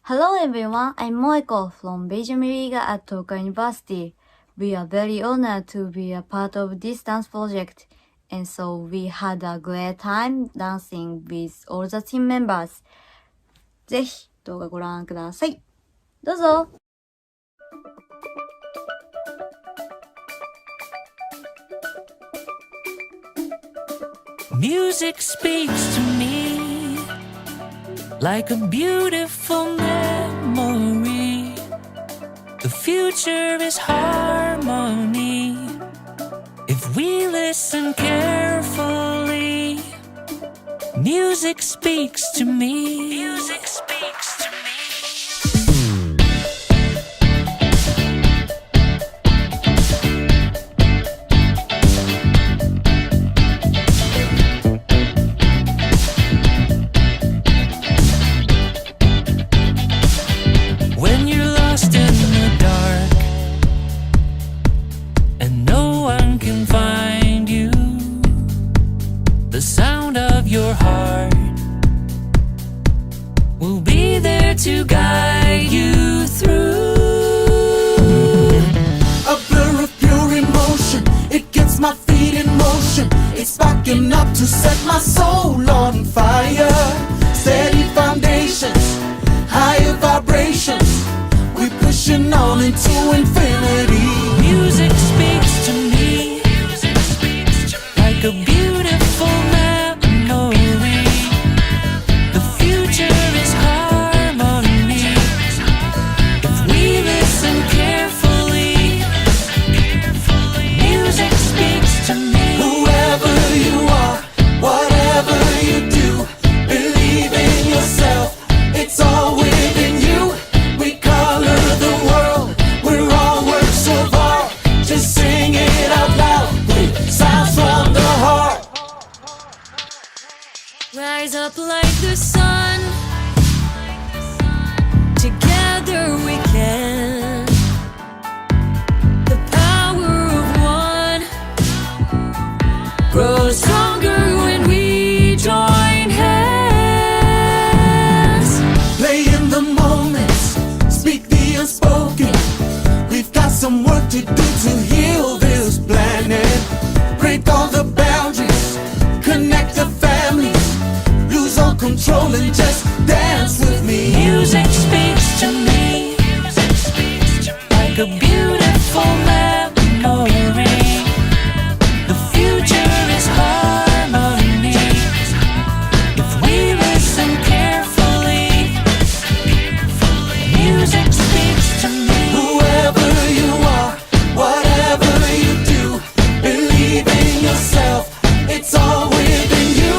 Hello everyone, I'm Moeko from Beijo Liga at Tokai University. We are very honored to be a part of this dance project, and so we had a great time dancing with all the team members. ぜひ動画ご覧ください。どうぞ。Music speaks to me like a beautiful memory. The future is harmony if we listen carefully. Music speaks to me. Music speaks to me. When you're lost in the dark and no one can find you, the sound of your heart will be there to guide you through. A blur of pure emotion, it gets my feet in motion. It's sparking up to set my soul on fire. Steady foundations, higher vibrations. We're pushing on into infinity. Music speaks to me like a beautiful memory. The future is harmony if we listen carefully. Music speaks to me. Whoever you are, whatever you do, believe in yourself. It's all within you. We color the world. We're all works of art. Just sing it out loud with sounds from the heart. Rise up like the sun. Together we can. The power of one grows stronger when we join hands. Play in the moments, speak the unspoken. We've got some work to do to heal this planet. Break all the boundaries, connect the families. Lose all control and just dance with me. Music speaks to me like a beautiful memory. The future is harmony if we listen carefully. Music speaks to me. Whoever you are, whatever you do, believe in yourself. It's all within you.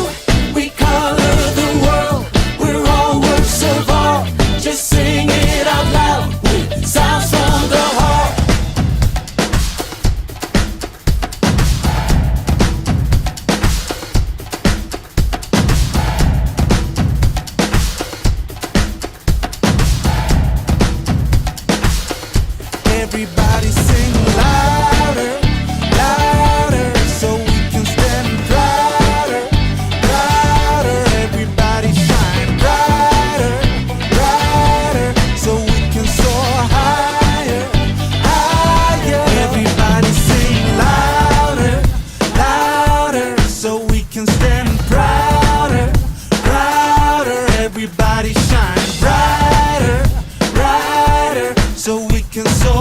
We color the world. We're all works of art. Just sing it out loud with sounds from the heart. Everybody sing louder, louder, so we can stand brighter, brighter. Everybody shine brighter, brighter, so we can soar higher, higher. Everybody sing louder, louder, so we can stand prouder, prouder. Everybody shine brighter, brighter, so we can soar